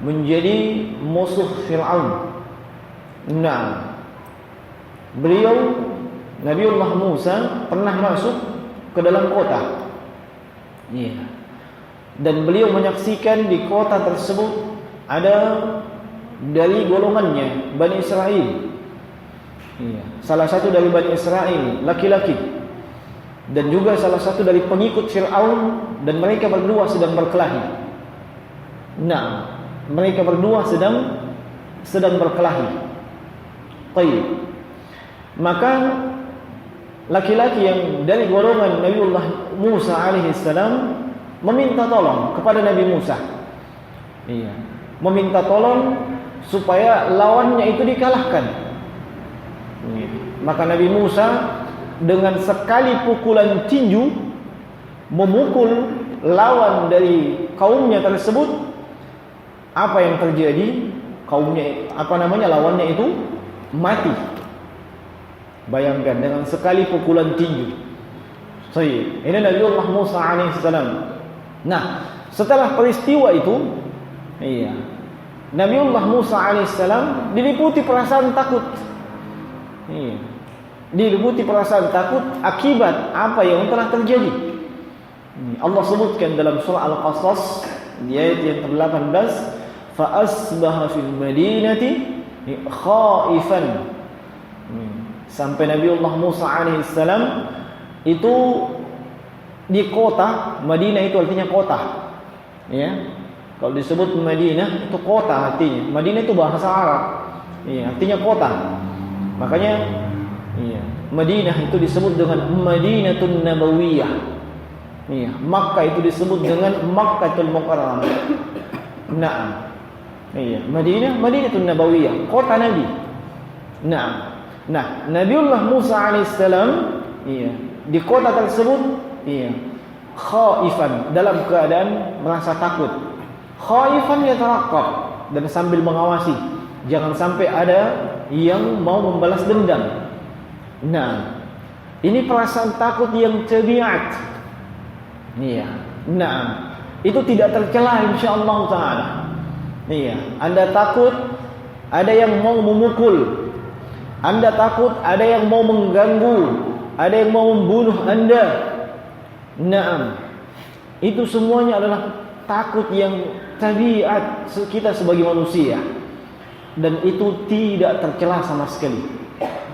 menjadi musuh Fir'aun. Nah, beliau Nabiullah Musa pernah masuk ke dalam kota. Iya. Dan beliau menyaksikan di kota tersebut ada dari golongannya Bani Israel. Iya. Salah satu dari Bani Israel laki-laki, dan juga salah satu dari pengikut Fir'aun, dan mereka berdua sedang berkelahi. Nah, mereka berdua sedang berkelahi. Baik. Maka laki-laki yang dari golongan Nabiullah Musa alaihissalam meminta tolong kepada Nabi Musa. Iya, meminta tolong supaya lawannya itu dikalahkan. Iya. Maka Nabi Musa dengan sekali pukulan tinju memukul lawan dari kaumnya tersebut. Apa yang terjadi? Lawannya itu mati. Bayangkan, dengan sekali pukulan tinju. Ini Nabiullah Musa alaihissalam. Nah, setelah peristiwa itu, iya, Nabiullah Musa alaihissalam diliputi perasaan takut. Iya, diliputi perasaan takut akibat apa yang telah terjadi. Allah sebutkan dalam surah Al-Qasas di ayat yang ke-18, fa asbaha fil madinati khaifan. Sampai Nabiullah Musa alaihissalam itu di kota Madinah, itu artinya kota. Ya. Kalau disebut Madinah itu kota artinya. Madinah itu bahasa Arab. Ya, artinya kota. Makanya ya, Madinah itu disebut dengan Madinatun Nabawiyah. Ya, Makkah itu disebut dengan Makkatul Mukarramah. Nah, iya, Madinatun Nabawiyah, kota Nabi. Nah, Nabiullah Musa alaihissalam, iya, di kota tersebut, iya, khaifan, dalam keadaan merasa takut. Khaifan yataraqqab, dan sambil mengawasi, jangan sampai ada yang mau membalas dendam. Nah, ini perasaan takut yang tabiat. Iya. Nah, itu tidak tercela insyaallah taala. Iya, Anda takut ada yang mau memukul. Anda takut ada yang mau mengganggu, ada yang mau membunuh Anda. Naam. Itu semuanya adalah takut yang tabiat kita sebagai manusia, dan itu tidak tercela sama sekali.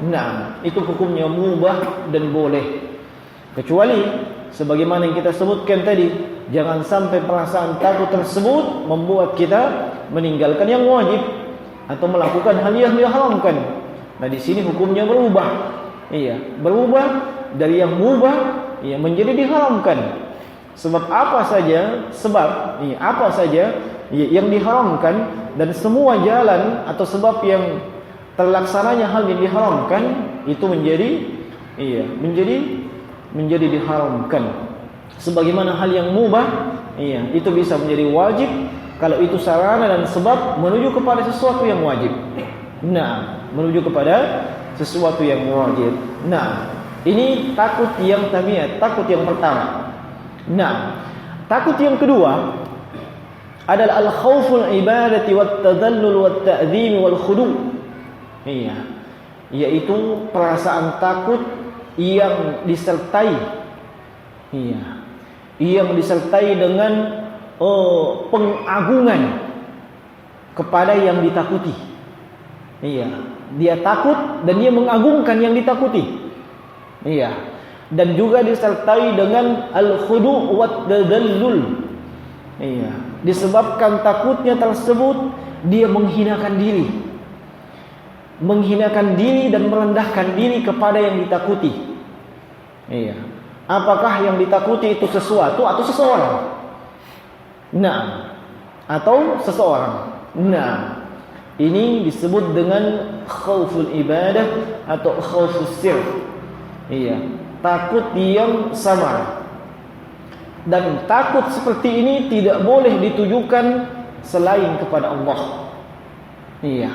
Naam, itu hukumnya mubah dan boleh. Kecuali sebagaimana yang kita sebutkan tadi, jangan sampai perasaan takut tersebut membuat kita meninggalkan yang wajib atau melakukan hal yang diharamkan. Nah, di sini hukumnya berubah. Iya, berubah dari yang mubah menjadi diharamkan. Sebab apa saja yang diharamkan, dan semua jalan atau sebab yang terlaksananya hal yang diharamkan itu menjadi diharamkan. Sebagaimana hal yang mubah, itu bisa menjadi wajib kalau itu sarana dan sebab menuju kepada sesuatu yang wajib. Nah, menuju kepada sesuatu yang wajib. Nah, ini takut yang tabiat, takut yang pertama. Nah, takut yang kedua adalah al-khauful ibadati wat tadallul wat ta'zim wal khudu'. Iya, yaitu perasaan takut yang disertai dengan pengagungan kepada yang ditakuti. Iya, dia takut dan dia mengagungkan yang ditakuti. Iya, dan juga disertai dengan al-khudu' wat tadallul. Iya, disebabkan takutnya tersebut dia menghinakan diri dan merendahkan diri kepada yang ditakuti. Iya. Apakah yang ditakuti itu sesuatu atau seseorang? Nah, atau seseorang. Nah, ini disebut dengan khauful ibadah atau khaufus sir. Iya, takut yang samar. Dan takut seperti ini tidak boleh ditujukan selain kepada Allah. Iya,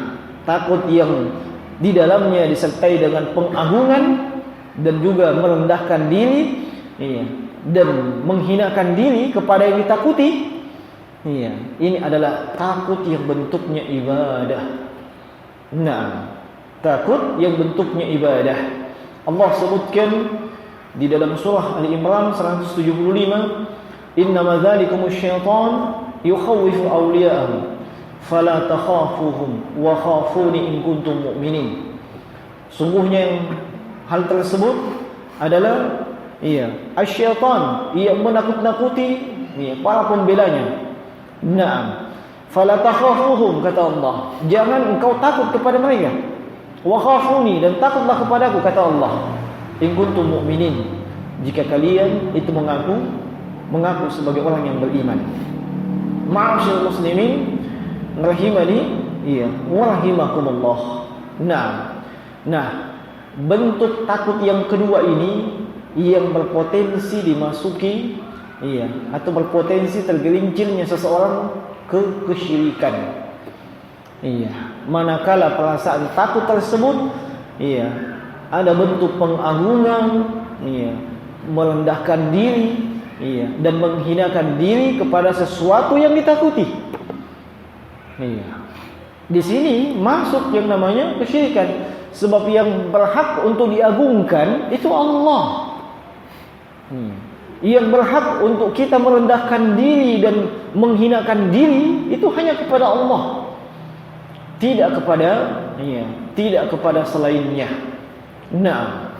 takut yang di dalamnya disertai dengan pengagungan dan juga merendahkan diri, iya, dan menghinakan diri kepada yang ditakuti, Iya, ini adalah takut yang bentuknya ibadah. Nah, takut yang bentuknya ibadah. Allah sebutkan di dalam surah Al-Imran 175, "Innama dzalikumus syaitan yukhawwifu awliya'ahu fala takhafuhum wa khafuni in kuntum mu'minin." Sungguhnya yang hal tersebut adalah asyaitan yang menakut-nakuti para pembelanya. Naam, fala takhafuhum, kata Allah, jangan engkau takut kepada mereka. Wa khafuni, dan takutlah kepadaku, kata Allah, in kuntum mu'minin, jika kalian itu mengaku sebagai orang yang beriman. Ma'asyiral muslimin rahimani wa rahimakumullah. Nah, bentuk takut yang kedua ini yang berpotensi dimasuki atau berpotensi tergelincirnya seseorang ke kesyirikan. Manakala perasaan takut tersebut ada bentuk pengagungan, merendahkan diri, dan menghinakan diri kepada sesuatu yang ditakuti. Di sini masuk yang namanya kesyirikan, sebab yang berhak untuk diagungkan itu Allah. Yang berhak untuk kita merendahkan diri dan menghinakan diri itu hanya kepada Allah, tidak kepada selainnya. Nah,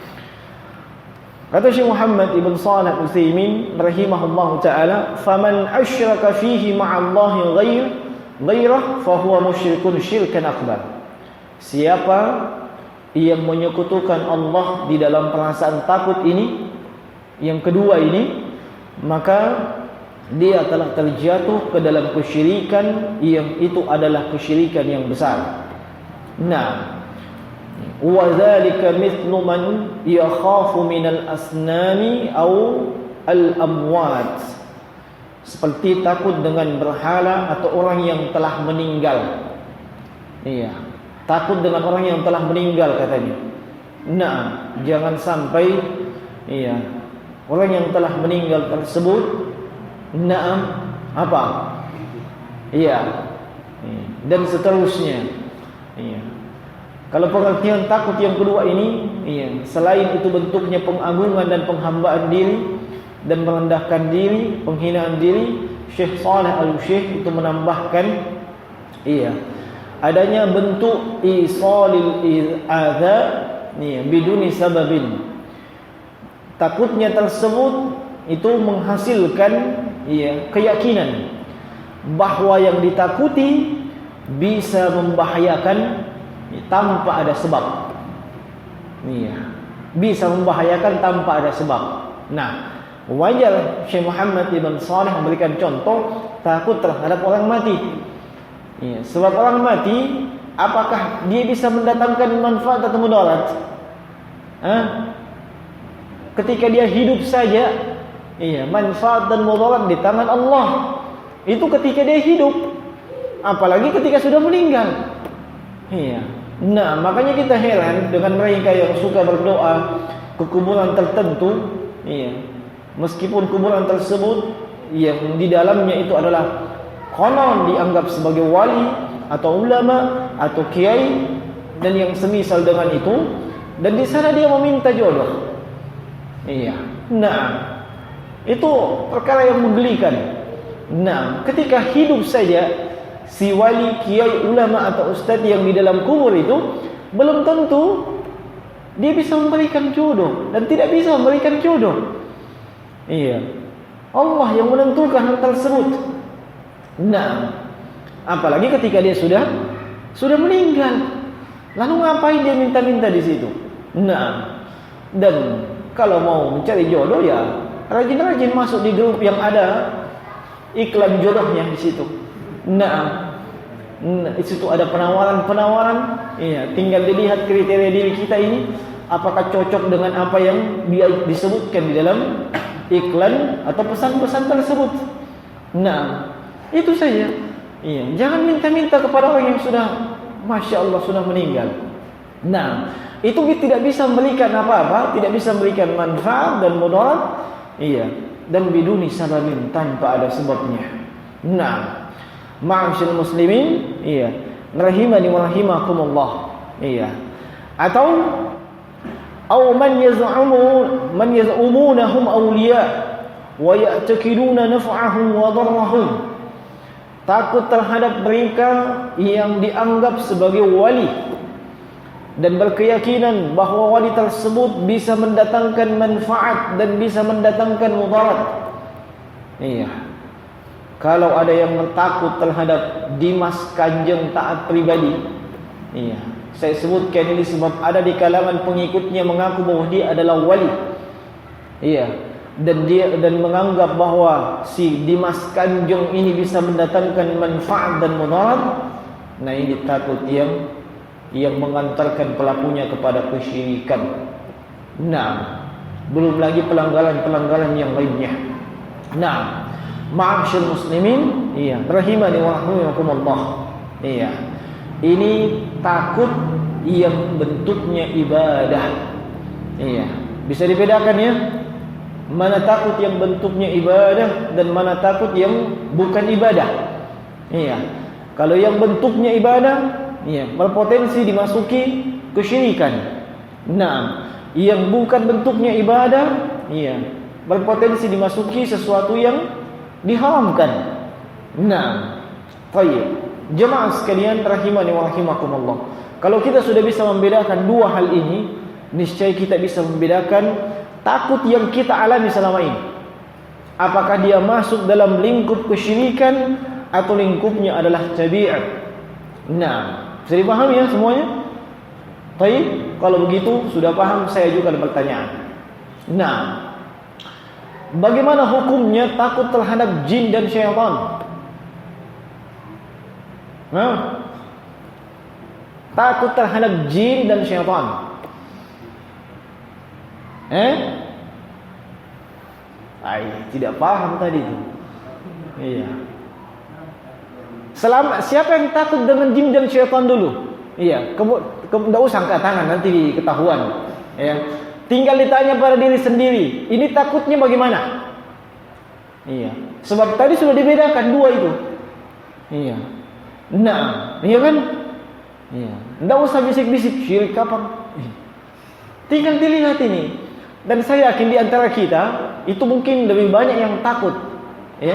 kata Syekh Muhammad ibn Shalih Al-Utsaimin rahimahullahu taala, "Faman asyraka fihi ma'allahi ghairah fa huwa musyrikun syirkan akbar." Siapa yang menyekutukan Allah di dalam perasaan takut ini, yang kedua ini, maka dia telah terjatuh ke dalam kesyirikan yang itu adalah kesyirikan yang besar. Nah, wa dzalika mithlu man yakhafu minal asnami aw al amwat, seperti takut dengan berhala atau orang yang telah meninggal. Takut dengan orang yang telah meninggal, katanya. Nah, jangan sampai orang yang telah meninggal tersebut dan seterusnya. Kalau pengertian takut yang kedua ini, selain itu bentuknya pengagungan dan penghambaan diri dan merendahkan diri, penghinaan diri, Syekh Shalih Al-Syekh itu menambahkan adanya bentuk isalil adza biduni sababin. Takutnya tersebut itu menghasilkan keyakinan bahwa yang ditakuti bisa membahayakan tanpa ada sebab. Bisa membahayakan tanpa ada sebab. Nah, wajar Syekh Muhammad ibn Shalih memberikan contoh takut terhadap orang mati. Sebab orang mati, apakah dia bisa mendatangkan manfaat atau mudarat? Ketika dia hidup saja, manfaat dan mudarat di tangan Allah. Itu ketika dia hidup, apalagi ketika sudah meninggal. Nah, makanya kita heran dengan mereka yang suka berdoa ke kuburan tertentu, meskipun kuburan tersebut yang di dalamnya itu adalah konon dianggap sebagai wali atau ulama atau kiai dan yang semisal dengan itu, dan di sana dia meminta jodoh. Nah, itu perkara yang menggelikan. Nah, ketika hidup saja si wali, kiai, ulama atau ustadz yang di dalam kubur itu belum tentu dia bisa memberikan jodoh dan tidak bisa memberikan jodoh. Allah yang menentukan hal tersebut. Nah, apalagi ketika dia sudah meninggal, lalu ngapain dia minta-minta di situ? Nah, dan kalau mau mencari jodoh rajin-rajin masuk di grup yang ada iklan jodohnya di situ. Nah, di situ ada penawaran-penawaran. Tinggal dilihat kriteria diri kita ini apakah cocok dengan apa yang dia disebutkan di dalam iklan atau pesan-pesan tersebut. Nah, itu saja. Jangan minta-minta kepada orang yang sudah, masya Allah, sudah meninggal. Nah, itu tidak bisa memberikan apa-apa, tidak bisa memberikan manfaat dan mudarat. Dan biduni sababin, tanpa ada sebabnya. Nah, ma'asyiral muslimin, iya, rahimani wa rahimakumullah. Iya. Atau man yaz'umunahum awliya wa ya'taqiduna naf'ahum wa darrahum. Takut terhadap mereka yang dianggap sebagai wali dan berkeyakinan bahwa wali tersebut bisa mendatangkan manfaat dan bisa mendatangkan mudarat. Iya. Kalau ada yang takut terhadap Dimas Kanjeng taat pribadi, iya, saya sebutkan ini sebab ada di kalangan pengikutnya mengaku bahwa dia adalah wali. Iya, dan menganggap bahwa si Dimas Kanjeng ini bisa mendatangkan manfaat dan mudarat. Nah, ini takut yang mengantarkan pelakunya kepada kesyirikan. Nah, belum lagi pelanggaran-pelanggaran yang lainnya. Nah, ma'asyiral muslimin, iya, rahimani wa rahimakumullah. Iya. Ini takut yang bentuknya ibadah. Iya. Bisa dibedakan ya? Mana takut yang bentuknya ibadah dan mana takut yang bukan ibadah. Iya. Kalau yang bentuknya ibadah, iya, berpotensi dimasuki kesyirikan. Nah, yang bukan bentuknya ibadah, iya, berpotensi dimasuki sesuatu yang diharamkan. Nah, baik. Jemaah sekalian rahimani wa rahimakumullah. Kalau kita sudah bisa membedakan dua hal ini, niscaya kita bisa membedakan takut yang kita alami selama ini. Apakah dia masuk dalam lingkup kesyirikan atau lingkupnya adalah tabiat. Nah, bisa dipahami ya semuanya? Baik, kalau begitu sudah paham, saya ajukan pertanyaan. Nah, bagaimana hukumnya takut terhadap jin dan syaitan? Nah, takut terhadap jin dan syaitan. Tidak paham tadi itu. Iya. Siapa yang takut dengan jin dan syaitan dulu? Iya, enggak usah angkat tangan, nanti ketahuan. Ya. Tinggal ditanya pada diri sendiri, ini takutnya bagaimana? Iya. Sebab tadi sudah dibedakan dua itu. Iya. Nah, iya kan? Iya. Enggak usah bisik-bisik syirik kapan. Tinggal dilihat ini. Dan saya yakin di antara kita itu mungkin lebih banyak yang takut, ya,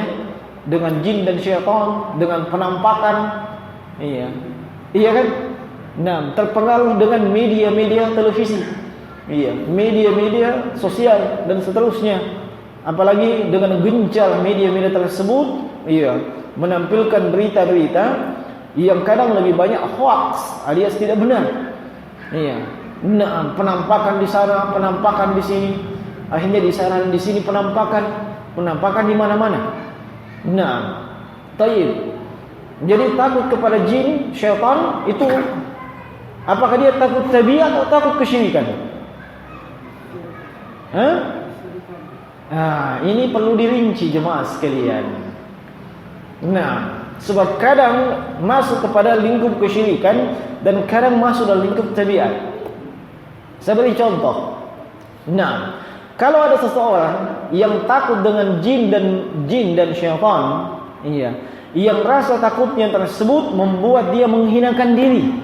dengan jin dan syaitan, dengan penampakan. Iya. Iya kan? Nah, terpengaruh dengan media-media televisi. Iya, media-media sosial dan seterusnya. Apalagi dengan gencar media-media tersebut, iya, menampilkan berita-berita yang kadang lebih banyak hoax alias tidak benar. Iya. Nah, penampakan di sana, penampakan di sini. Akhirnya di sana di sini penampakan di mana-mana. Nah, tayyib. Jadi takut kepada jin, syaitan itu apakah dia takut tabiat atau takut kesyirikan? Ini perlu dirinci jemaah sekalian. Nah, sebab kadang masuk kepada lingkup kesyirikan dan kadang masuk dalam lingkup tabiat. Saya beri contoh. Nah, kalau ada seseorang yang takut dengan jin dan syaitan, iya, yang rasa takutnya tersebut membuat dia menghinakan diri,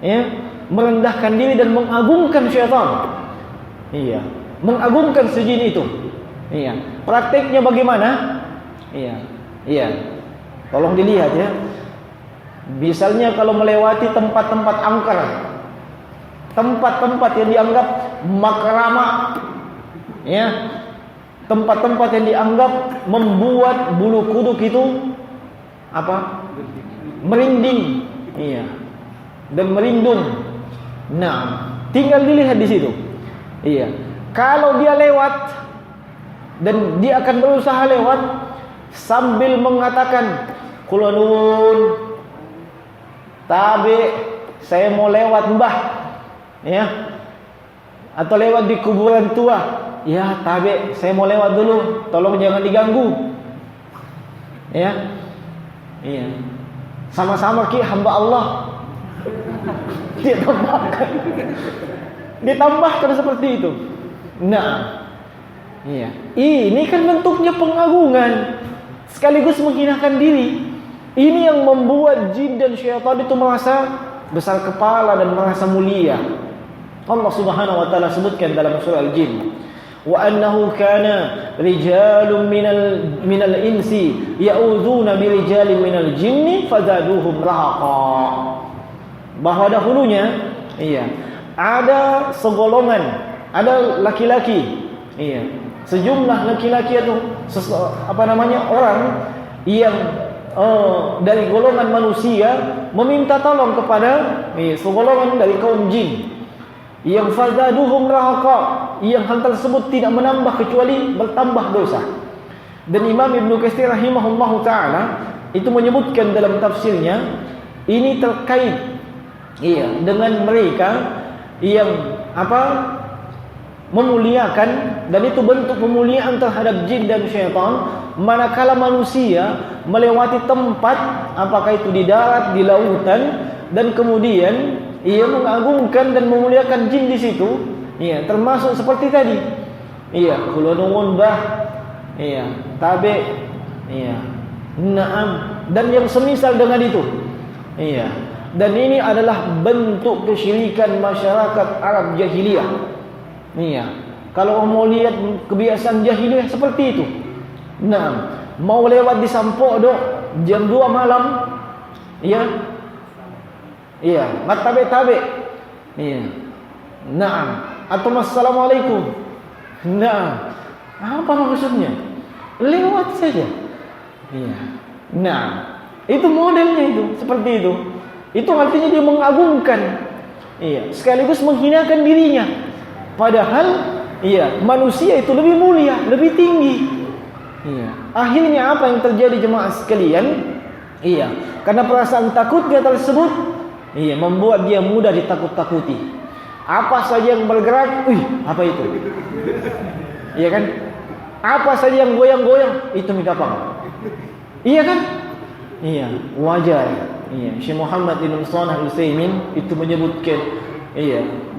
ya, merendahkan diri dan mengagungkan syaitan, iya, mengagungkan si jin itu, iya. Prakteknya bagaimana? Iya. Tolong dilihat ya. Misalnya kalau melewati tempat-tempat angker, tempat-tempat yang dianggap makrama, ya, tempat-tempat yang dianggap membuat bulu kuduk itu apa? Merinding, iya, dan merindung. Nah, tinggal dilihat di situ. Iya. Kalau dia lewat dan dia akan berusaha lewat sambil mengatakan, "Kula nuwun, tabe, saya mau lewat Mbah." Ya. Atau lewat di kuburan tua. Ya, tabe, saya mau lewat dulu, tolong jangan diganggu. Ya. Iya. Sama-sama ki hamba Allah. Ditambahkan seperti itu. Nah, iya. Ini kan bentuknya pengagungan. sekaligus menghinakan diri. Ini yang membuat jin dan syaitan itu merasa besar kepala dan merasa mulia. Allah Subhanahu wa taala sebutkan dalam surah Al-Jin, wa annahu kana rijalun minal insi ya'udzuuna birijalin minal jinni fazaduhum rahaqa. Bahwa dahulunya ada segolongan, ada laki-laki, sejumlah laki-laki atau orang yang dari golongan manusia meminta tolong kepada segolongan dari kaum jin, yang fazaduhum rahaqa, yang hal tersebut tidak menambah kecuali bertambah dosa. Dan Imam Ibnu Katsir rahimahullahu taala itu menyebutkan dalam tafsirnya, ini terkait dengan mereka yang memuliakan, dan itu bentuk pemuliaan terhadap jin dan syaitan manakala manusia melewati tempat, apakah itu di darat, di lautan, dan kemudian ia mengagungkan dan memuliakan jin di situ, termasuk seperti tadi, kula nuwun bah, tabe, na'am, dan yang semisal dengan itu, dan ini adalah bentuk kesyirikan masyarakat Arab jahiliyah. Kalau mau lihat kebiasaan jahiliyah seperti itu. Nah, mau lewat di Sampok dok jam 2 malam, matabe-tabe, nah, atau assalamualaikum, nah, apa maksudnya? Lewat saja, nah, itu modelnya itu seperti itu. Itu artinya dia mengagungkan, sekaligus menghinakan dirinya. Padahal, manusia itu lebih mulia, lebih tinggi. Akhirnya apa yang terjadi jemaah sekalian? Karena perasaan takutnya tersebut, membuat dia mudah ditakut-takuti. Apa saja yang bergerak, apa itu? Iya kan? Apa saja yang goyang-goyang, itu minta apa? Iya kan? Wajar. Syekh Muhammad bin Shalih Al-Utsaimin itu menyebutkan,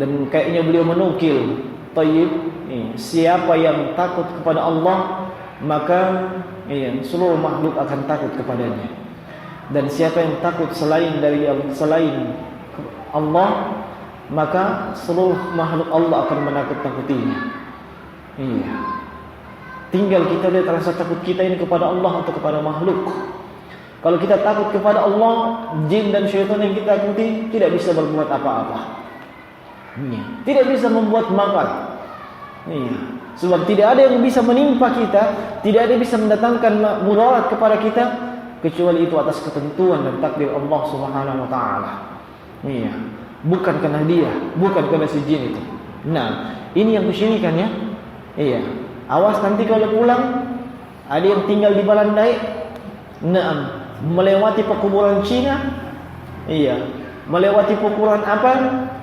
dan kayaknya beliau menukil, siapa yang takut kepada Allah, maka seluruh makhluk akan takut kepadanya. Dan siapa yang takut selain Allah, maka seluruh makhluk Allah akan menakut-nakutinya. Tinggal kita lihat rasa takut kita ini kepada Allah atau kepada makhluk. Kalau kita takut kepada Allah, jin dan syaitan yang kita ikuti tidak bisa berbuat apa-apa. Tidak bisa membuat makar. Sebab tidak ada yang bisa menimpa kita, tidak ada yang bisa mendatangkan mudarat kepada kita, kecuali itu atas ketentuan dan takdir Allah Subhanahu wa taala. Bukan karena dia, bukan karena si jin itu. Nah, ini yang kesyirikan ya. Awas nanti kalau pulang ada yang tinggal di Balandai, melewati pekuburan Cina, melewati pekuburan apa?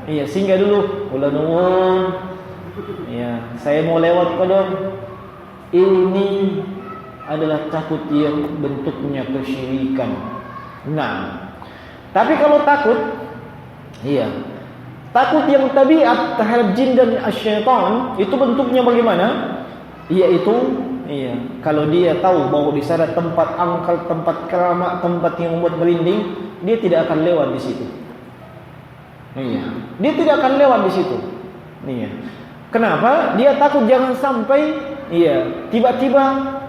Singgah dulu, ulah nuwun. Saya mau lewat kodok. Ini adalah takut yang bentuknya kesyirikan. Nah, tapi kalau takut, takut yang tabiat terhadap jin dan syaitan, itu bentuknya bagaimana? Yaitu, kalau dia tahu bahwa di sana tempat angkal, tempat keramat, tempat yang membuat merinding, dia tidak akan lewat di situ. Dia tidak akan lewat di situ. Kenapa? Dia takut jangan sampai tiba-tiba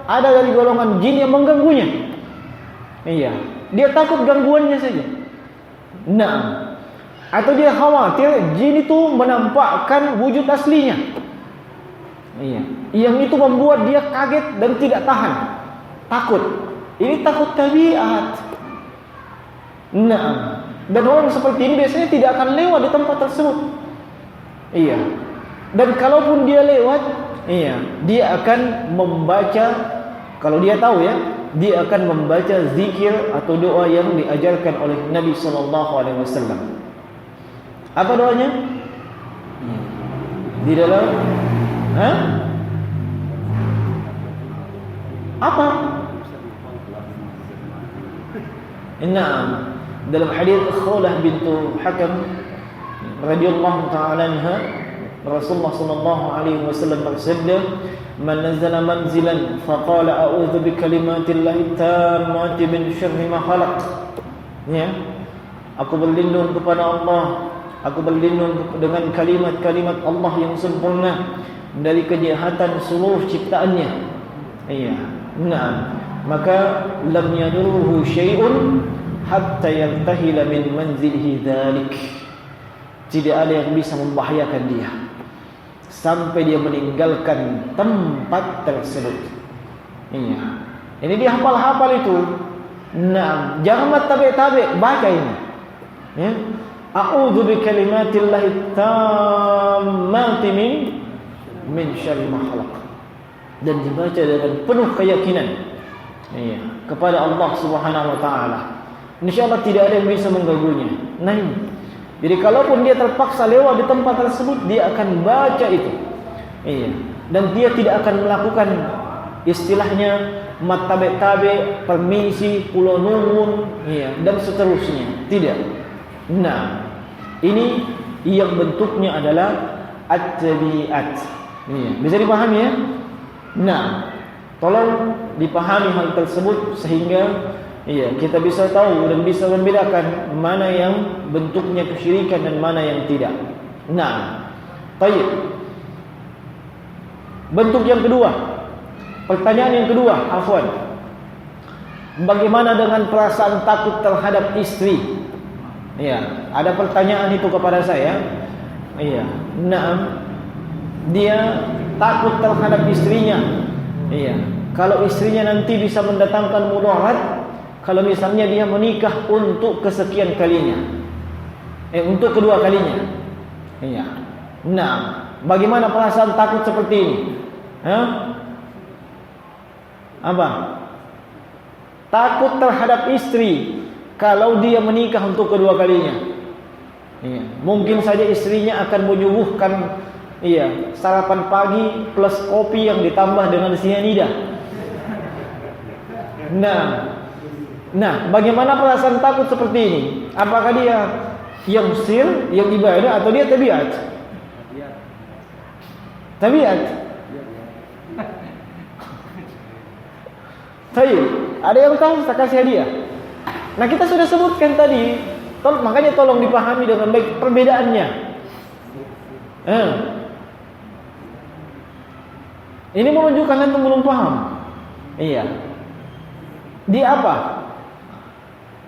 ada dari golongan jin yang mengganggunya. Dia takut gangguannya saja. Nah, atau dia khawatir jin itu menampakkan wujud aslinya. Yang itu membuat dia kaget dan tidak tahan. Takut. Ini takut tabiat. Nah, dan orang seperti ini biasanya tidak akan lewat di tempat tersebut. Dan kalaupun dia lewat, dia akan membaca, kalau dia tahu dia akan membaca zikir atau doa yang diajarkan oleh Nabi sallallahu alaihi wasallam. Apa doanya? Di dalam apa? Dalam hadis Khawlah bintu Hakam radhiyallahu ta'ala anha, Rasulullah sallallahu alaihi wasallam bersabda, "Man nazala manzilan faqala a'udzu bikalimatillahi tammati min syarri ma khalaq." Ya. Aku berlindung kepada Allah, aku berlindung dengan kalimat-kalimat Allah yang sempurna dari kejahatan seluruh ciptaannya. Iya. Nah, maka lam yadurruhu syai'un hatta yantahila min manzilihi dzalik. Tidak ada yang bisa membahayakan dia sampai dia meninggalkan tempat tersebut. Iya. Ini dia hafal-hafal itu. Nah, jangan tabe-tabe, baca ini. Ya. A'udzu bikalimatillahi tammati min syarri ma khalaq. Dan dibaca dengan penuh keyakinan, iya, kepada Allah Subhanahu wa taala. Insyaallah tidak ada yang bisa mengganggunya. Nah, jadi kalaupun dia terpaksa lewat di tempat tersebut, dia akan baca itu. Iya. Dan dia tidak akan melakukan istilahnya matabe-tabe, permisi, kula nuwun, iya, dan seterusnya. Tidak. Nah, ini yang bentuknya adalah at-tabi'at. Iya, bisa dipahami ya? Nah, tolong dipahami hal tersebut sehingga iya, kita bisa tahu dan bisa membedakan mana yang bentuknya kesyirikan dan mana yang tidak. Nah, baik. Bentuk yang kedua. Pertanyaan yang kedua, afwan. Bagaimana dengan perasaan takut terhadap istri? Iya, ada pertanyaan itu kepada saya. Iya, nah, dia takut terhadap istrinya. Iya, kalau istrinya nanti bisa mendatangkan mudarat kalau misalnya dia menikah untuk kesekian kalinya, untuk kedua kalinya. Iya. Nah, bagaimana perasaan takut seperti ini? Apa? Takut terhadap istri kalau dia menikah untuk kedua kalinya. Iya. Mungkin saja istrinya akan menyuguhkan sarapan pagi plus kopi yang ditambah dengan sianida. Nah, bagaimana perasaan takut seperti ini? Apakah dia yang sir, yang ibadah, atau dia tabiat? Tabiat. Baik, ada yang tahu? Saya kasih hadiah. Nah, kita sudah sebutkan tadi, makanya tolong dipahami dengan baik perbedaannya. Ini menunjukkan antum belum paham. Iya. Di apa?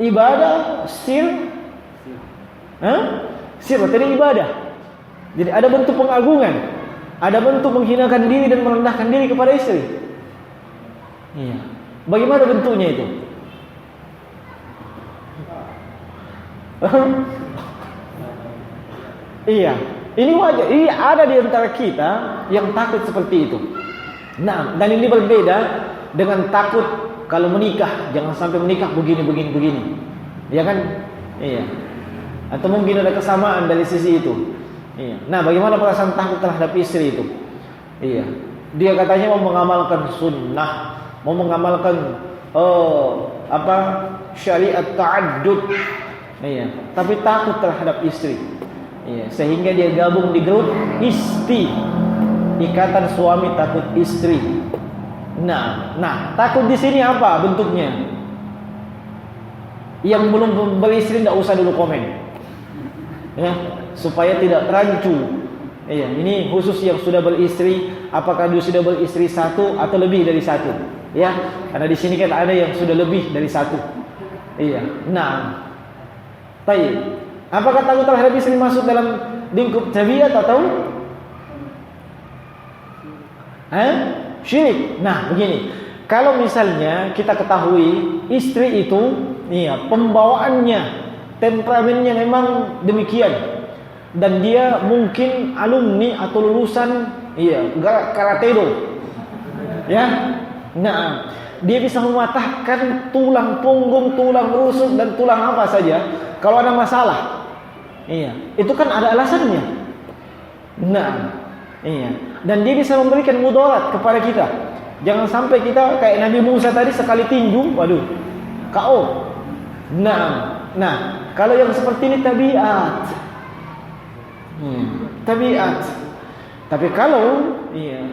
Ibadah, sir. Sir tadi ibadah. Jadi ada bentuk pengagungan, ada bentuk menghinakan diri dan merendahkan diri kepada istri. Iya. Bagaimana bentuknya itu? Iya. Ini wajar. Ini ada di antara kita yang takut seperti itu. Nah, dan ini berbeda dengan takut kalau menikah, jangan sampai menikah begini. Ya kan? Iya. Atau mungkin ada kesamaan dari sisi itu. Iya. Nah, bagaimana perasaan takut terhadap istri itu? Iya. Dia katanya mau mengamalkan sunnah, mau mengamalkan syariat ta'addud. Iya. Tapi takut terhadap istri. Iya. Sehingga dia gabung di grup isti. Ikatan suami takut istri. Nah, takut di sini apa bentuknya? Yang belum beristri tidak usah dulu komen, ya, supaya tidak rancu. Iya, ini khusus yang sudah beristri. Apakah dia sudah beristri satu atau lebih dari satu? Ya, karena di sini kan ada yang sudah lebih dari satu. Iya. Nah, baik. Apakah takut terhadap istri masuk dalam lingkup tabiat atau syirik? Nah, begini. Kalau misalnya kita ketahui istri itu, pembawaannya, temperamennya memang demikian, dan dia mungkin alumni atau lulusan karate do, ya. Nah, dia bisa mematahkan tulang punggung, tulang rusuk, dan tulang apa saja kalau ada masalah. Iya, itu kan ada alasannya. Nah, iya. Dan dia bisa memberikan mudarat kepada kita. Jangan sampai kita kayak Nabi Musa tadi sekali tinju, waduh, KO. Nah, kalau yang seperti ini tabiat. Tabiat. Tapi kalau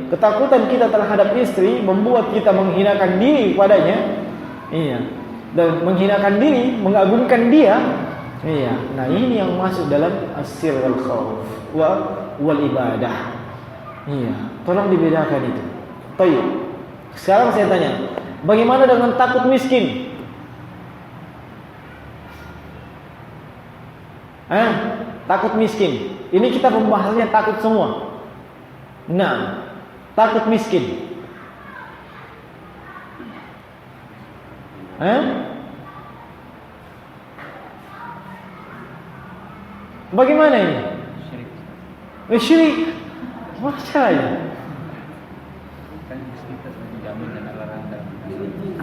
ketakutan kita terhadap istri membuat kita menghinakan diri padanya, dan menghinakan diri, mengagungkan dia, nah ini yang masuk dalam as-sir wal khauf wal ibadah. Tolong dibedakan itu. Baik. Sekarang saya tanya, bagaimana dengan takut miskin? Takut miskin. Ini kita pembahasannya takut semua. Nah, takut miskin. Bagaimana ini? Syirik. Masalahnya. Kan kita dijamin dan larang dalam ini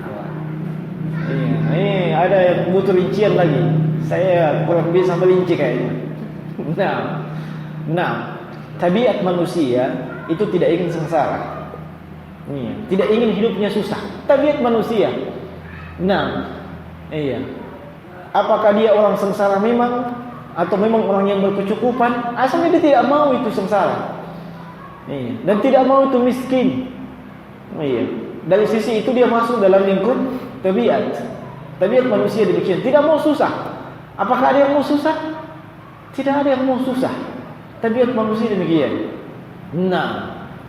ada yang butuh rincian lagi. Saya kurang bisa merinci kayaknya. Nah, tabiat manusia itu tidak ingin sengsara. Tidak ingin hidupnya susah. Tabiat manusia. Apakah dia orang sengsara memang, atau memang orang yang berkecukupan? Asalnya dia tidak mau itu sengsara. Dan tidak mau itu miskin. Dari sisi itu dia masuk dalam lingkup tabiat. Tabiat manusia demikian, tidak mau susah. Apakah ada yang mau susah? Tidak ada yang mau susah. Tabiat manusia demikian.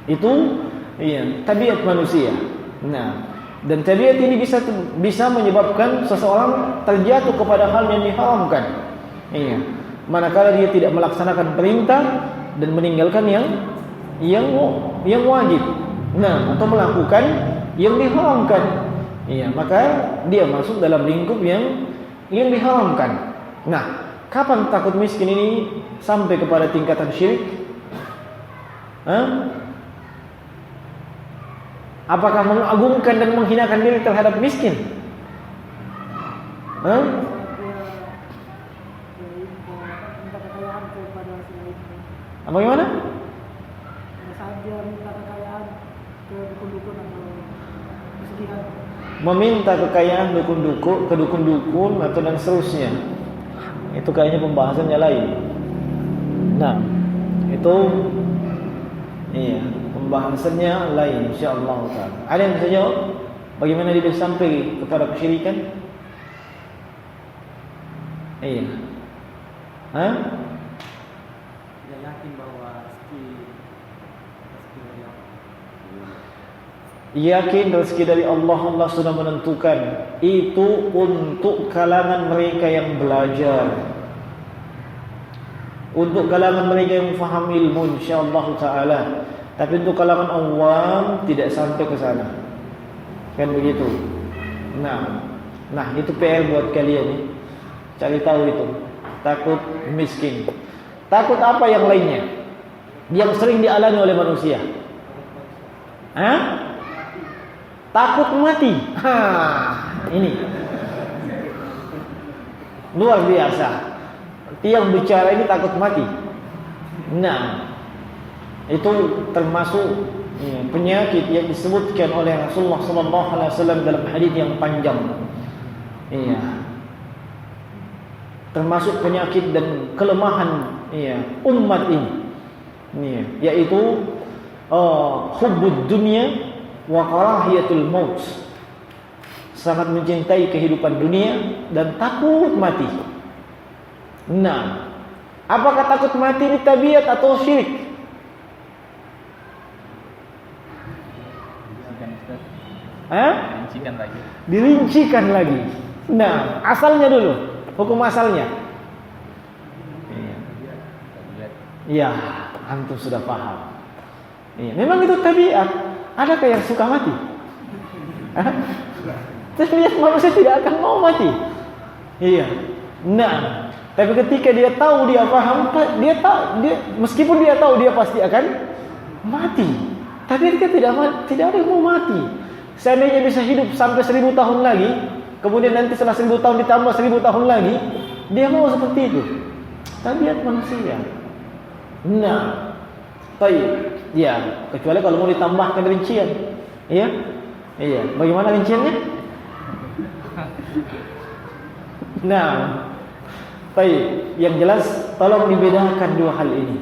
Itu tabiat manusia. Dan tabiat ini bisa menyebabkan seseorang terjatuh kepada hal yang diharamkan. Manakala dia tidak melaksanakan perintah dan meninggalkan yang wajib. Atau melakukan yang diharamkan. Maka dia masuk dalam lingkup yang diharamkan. Kapan takut miskin ini sampai kepada tingkatan syirik? Apakah mengagungkan dan menghinakan diri terhadap miskin? Bagaimana? Meminta kekayaan ke dukun-dukun atau dan seterusnya. Itu kayaknya pembahasannya lain. Itu pembahasannya lain insyaallah taala. Ada yang bisa jawab bagaimana dia bisa sampai kepada kesyirikan? Yakin bahwa yakin rezeki dari Allah, Allah sudah menentukan itu untuk kalangan mereka yang belajar, untuk kalangan mereka yang faham ilmu insyaallah taala. Tapi untuk kalangan awam tidak sampai ke sana. Kan begitu. Nah, itu PR buat kalian nih. Cari tahu itu. Takut miskin. Takut apa yang lainnya? Yang sering dialami oleh manusia. Takut mati. Ini luar biasa. Yang bicara ini takut mati. Itu termasuk penyakit yang disebutkan oleh Rasulullah SAW dalam hadis yang panjang. Termasuk penyakit dan kelemahan umat ini. Yaitu hubbud dunya wa karahiyatul maut. Sangat mencintai kehidupan dunia dan takut mati. Apakah takut mati ini tabiat atau syirik? Dirincikan lagi. Asalnya dulu, hukum asalnya. Antum sudah paham. Memang itu tabiat. Adakah yang suka mati? Tabiat manusia tidak akan mau mati. Tapi ketika dia tahu, dia paham, dia meskipun dia tahu dia pasti akan mati, tapi dia tidak ada yang mau mati. Seandainya bisa hidup sampai 1000 tahun lagi, kemudian nanti setelah 1000 tahun ditambah 1000 tahun lagi, dia mau seperti itu. Tabiat manusia. Kecuali kalau mau ditambahkan rincian. Bagaimana rinciannya? Yang jelas tolong dibedakan dua hal ini.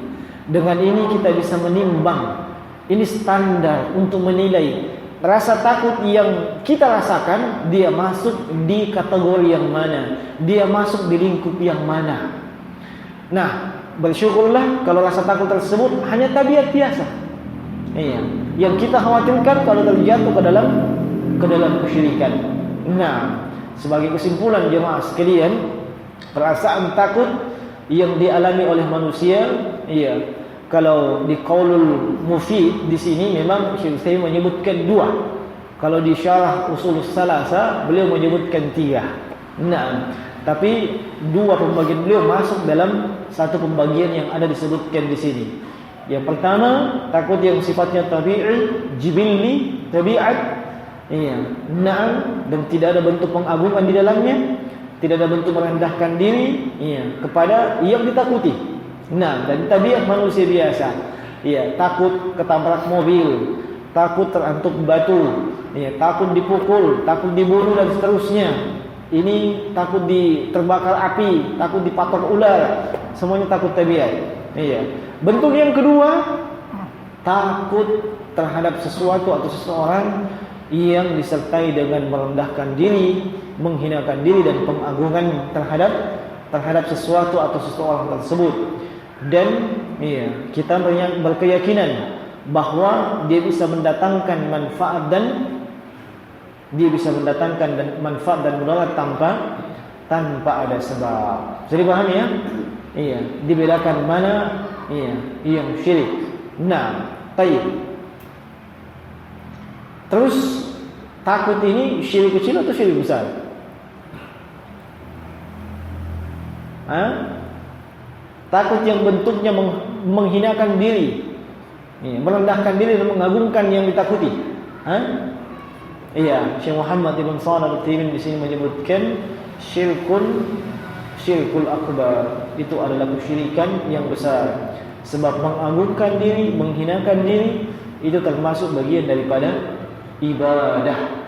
Dengan ini kita bisa menimbang. Ini standar untuk menilai rasa takut yang kita rasakan, dia masuk di kategori yang mana, dia masuk di lingkup yang mana. Nah, bersyukurlah kalau rasa takut tersebut hanya tabiat biasa. Iya, yang kita khawatirkan kalau terjatuh ke dalam kesyirikan. Nah, sebagai kesimpulan jemaah sekalian, perasaan takut yang dialami oleh manusia, iya, kalau di Qaulul Mufid di sini memang Syekh Utsaimin menyebutkan 2. Kalau di Syarah Ushulus Salasa beliau menyebutkan 3. Nah, tapi 2 pembagian beliau masuk dalam satu pembagian yang ada disebutkan di sini. Yang pertama, takut yang sifatnya tabi'i, jibilli, tabiat. Iya, na'am, dan tidak ada bentuk pengagungan di dalamnya, tidak ada bentuk merendahkan diri, iya, kepada yang ditakuti. Nah, dan tabiat manusia biasa, iya, takut ketabrak mobil, takut terantuk batu, iya, takut dipukul, takut dibunuh dan seterusnya. Ini takut terbakar api, takut dipatok ular, semuanya takut tabiat. Iya. Bentuk yang kedua, takut terhadap sesuatu atau seseorang yang disertai dengan merendahkan diri, menghinakan diri dan pengagungan terhadap sesuatu atau seseorang tersebut. Dan iya, kita berkeyakinan bahwa dia bisa mendatangkan manfaat dan manfaat dan mudarat tanpa ada sebab. Jadi paham ya? Iya, dibedakan mana iya yang syirik. Nah, baik. Terus takut ini syirik kecil atau syirik besar? Takut yang bentuknya menghinakan diri, merendahkan diri dan mengagungkan yang ditakuti. Iya, Syekh Muhammad Ibn Shalih Al-Utsaimin di sini menyebutkan syirkul akbar, itu adalah kesyirikan yang besar. Sebab mengagungkan diri, menghinakan diri itu termasuk bagian daripada ibadah.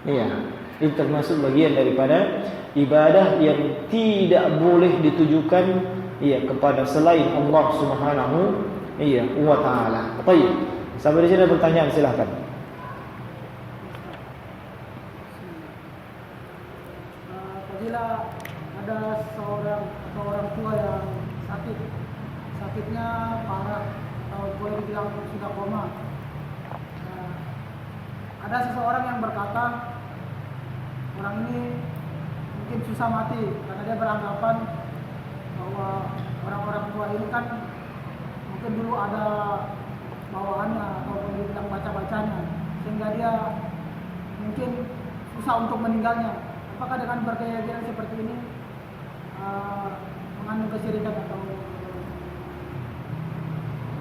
Iya, itu termasuk bagian daripada ibadah yang tidak boleh ditujukan kepada selain Allah Subhanahu wa taala. Baik. Sampai di sini ada pertanyaan, silakan. Apabila ada seorang tua yang sakitnya parah atau boleh dibilang sudah koma. Ada seseorang yang berkata orang ini mungkin susah mati karena dia beranggapan bahwa orang-orang tua ini kan mungkin dulu ada bawaannya atau dibilang baca-bacanya sehingga dia mungkin susah untuk meninggalnya. Apakah dengan berkeyakinan seperti ini mengandung kesyirikan atau?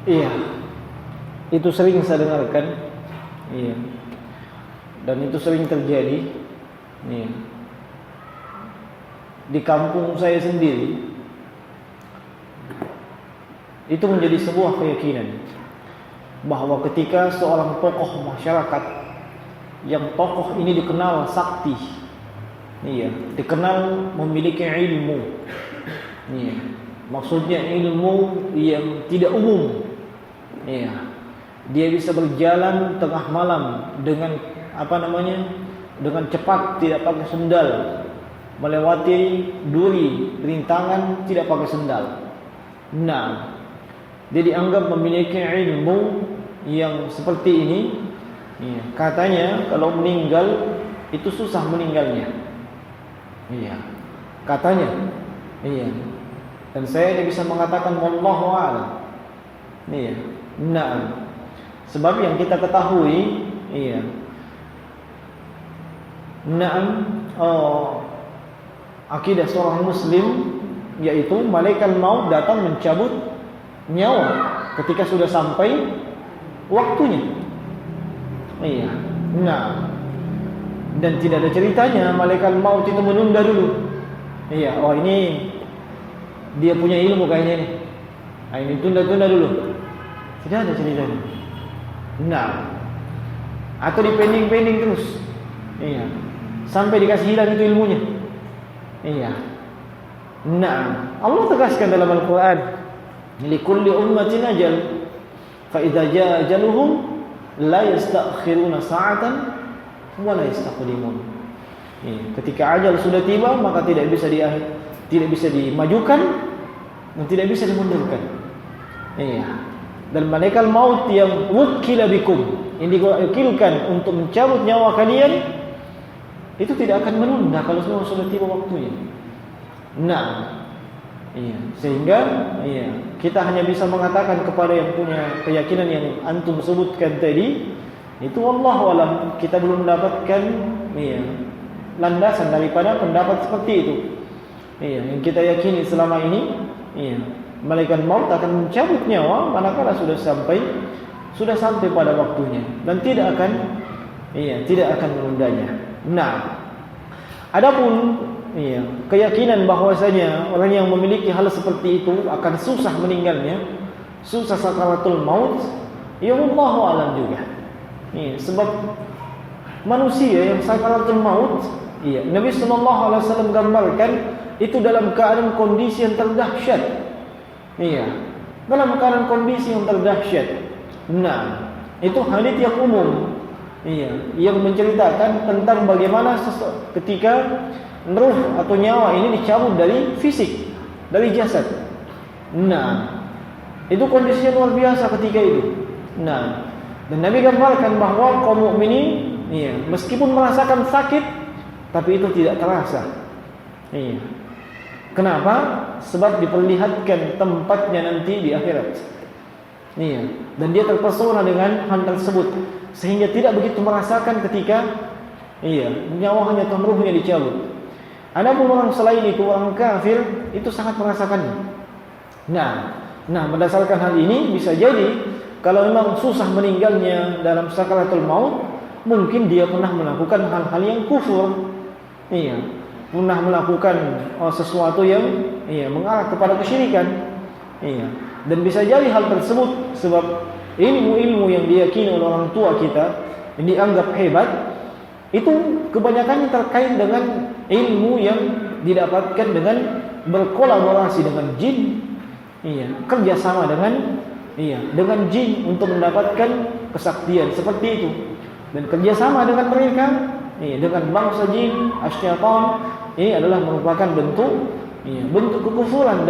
Iya, itu sering saya dengarkan. Iya, dan itu sering terjadi. Iya. Di kampung saya sendiri itu menjadi sebuah keyakinan bahwa ketika seorang tokoh masyarakat yang tokoh ini dikenal sakti, iya, dikenal memiliki ilmu, iya, maksudnya ilmu yang tidak umum, iya, dia bisa berjalan tengah malam dengan dengan cepat, tidak pakai sendal, melewati duri, rintangan, tidak pakai sendal. Nah, dia dianggap memiliki ilmu yang seperti ini. Iya, katanya kalau meninggal itu susah meninggalnya. Iya, katanya. Iya. Dan saya tidak bisa mengatakan wallahu a'lam. Iya. Nah, sebab yang kita ketahui, iya. Akidah seorang muslim yaitu malaikat maut datang mencabut nyawa ketika sudah sampai waktunya. Iya. Nah, dan tidak ada ceritanya malaikat maut itu menunda dulu. Iya, oh ini dia punya ilmu kayaknya nih. Nah, ini tunda-tunda dulu. Tidak ada ceritanya. Nah, atau dipending-pending terus. Iya. Sampai dikasih hilang itu ilmunya. Iya. Nah, Allah tegaskan dalam Al-Quran. Likulli ummatin ajal. Fa idza jaa ajaluhum la yastakhiruna sa'atan wa la yastaqdimun. Ketika ajal sudah tiba, maka tidak bisa dimajukan dan tidak bisa dimundurkan. Dan malaikat maut yang wukila bikum, yang diwakilkan untuk mencabut nyawa kalian, itu tidak akan menunda kalau semua sudah tiba waktunya. Sehingga kita hanya bisa mengatakan kepada yang punya keyakinan yang antum sebutkan tadi, itu wallahu alam, kita belum mendapatkan landasan daripada pendapat seperti itu. Yang kita yakini selama ini, malaikat maut akan mencabut nyawa manakala sudah sampai pada waktunya dan tidak akan menundanya. Adapun keyakinan bahwasanya orang yang memiliki hal seperti itu akan susah meninggalnya, susah sakaratul maut, ya wallahu alam juga. Sebab manusia yang sakaratul maut, Nabi sallallahu alaihi wasallam gambarkan itu dalam keadaan kondisi yang terdahsyat. Dalam keadaan kondisi yang terdahsyat. Itu hadits yang umum. Yang menceritakan tentang bagaimana ketika ruh atau nyawa ini dicabut dari fisik, dari jasad. Itu kondisinya luar biasa ketika itu. Dan Nabi gambarkan bahwa kaum mukminin, meskipun merasakan sakit, tapi itu tidak terasa. Kenapa? Sebab diperlihatkan tempatnya nanti di akhirat. Dan dia terpesona dengan hal tersebut, sehingga tidak begitu merasakan ketika nyawanya atau ruhnya dicabut. Adapun orang selain itu, orang kafir, itu sangat merasakannya. Berdasarkan hal ini bisa jadi kalau memang susah meninggalnya dalam sakaratul maut, mungkin dia pernah melakukan hal-hal yang kufur. Pernah melakukan sesuatu yang mengarah kepada kesyirikan. Dan bisa jadi hal tersebut sebab ilmu-ilmu yang diyakini oleh orang tua kita yang dianggap hebat, itu kebanyakannya terkait dengan ilmu yang didapatkan dengan berkolaborasi dengan jin, kerjasama dengan jin untuk mendapatkan kesaktian seperti itu, dan kerjasama dengan mereka, dengan bangsa jin, asyaitan, ini adalah merupakan bentuk kekufuran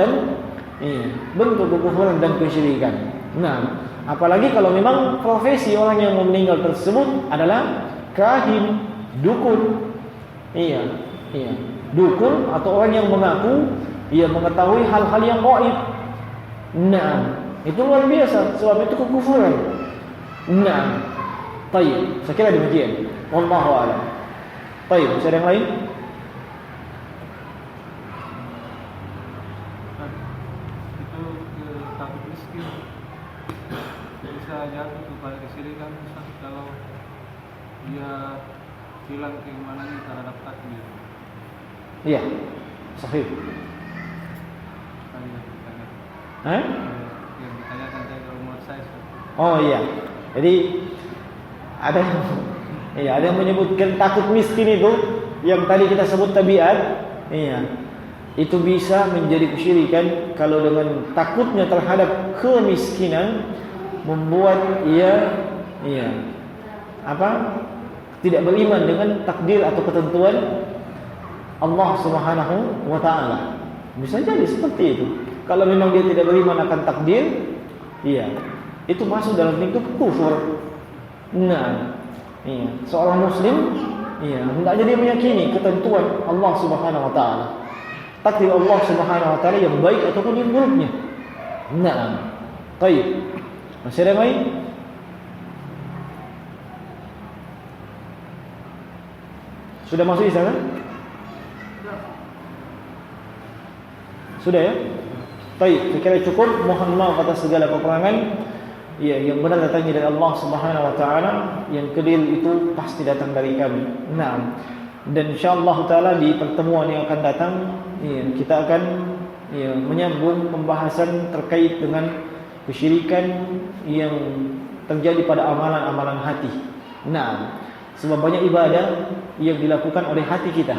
dan kesyirikan. Apalagi kalau memang profesi orang yang meninggal tersebut adalah kahin, dukun, dukun atau orang yang mengaku mengetahui hal-hal yang gaib. Itu luar biasa, sebab itu kekufuran. Baik, saya kira demikian. Wallahu a'lam. Baik, ada yang lain? Itu takut miskin bisa jatuh kepada kesyirikan kalau dia hilang keimanannya terhadap takdir. Iya, sahih. Tadi yang ditanyakan. Yang ditanyakan tadi kalau menurut saya. Oh iya. Jadi ada yang menyebutkan takut miskin itu yang tadi kita sebut tabiat. Itu bisa menjadi kesyirikan kalau dengan takutnya terhadap kemiskinan membuat ia tidak beriman dengan takdir atau ketentuan Allah Subhanahu wa taala. Bisa jadi seperti itu. Kalau memang dia tidak beriman akan takdir, itu masuk dalam lingkup kufur. Seorang muslim, hendaknya dia meyakini ketentuan Allah Subhanahu wa taala. Takdir Allah Subhanahu wa taala yang baik ataupun yang buruknya. Baik. Masih ada yang lain? Sudah masuk di sana? Sudah ya? Baik, saya kira cukup. Mohon maaf atas segala kekurangan. Yang benar datangnya dari Allah Subhanahu wa taala, yang keliru itu pasti datang dari kami. Dan insyaallah taala di pertemuan yang akan datang, kita akan menyambung pembahasan terkait dengan kesyirikan yang terjadi pada amalan-amalan hati. Sebab banyak ibadah yang dilakukan oleh hati kita.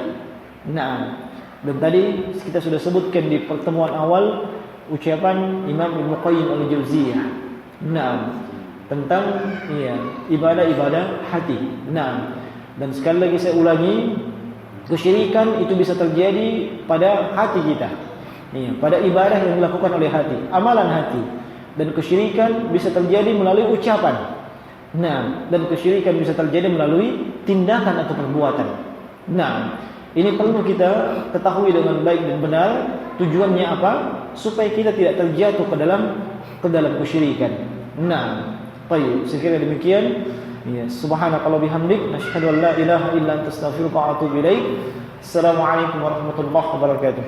Dan tadi kita sudah sebutkan di pertemuan awal ucapan Imam Ibnu Qayyim Al-Jauziyah. Naam. Tentang ibadah-ibadah hati. Naam. Dan sekali lagi saya ulangi, kesyirikan itu bisa terjadi pada hati kita. Pada ibadah yang dilakukan oleh hati, amalan hati. Dan kesyirikan bisa terjadi melalui ucapan. Nah, dan kesyirikan bisa terjadi melalui tindakan atau perbuatan. Nah, ini perlu kita ketahui dengan baik dan benar. Tujuannya apa? Supaya kita tidak terjatuh ke dalam kesyirikan. Nah, baik, sekiranya demikian. Ya, subhanakallah bihamdik, nasyhadu an la ilaha illa anta astaghfiruka wa atubu ilaik. Assalamualaikum warahmatullahi wabarakatuh.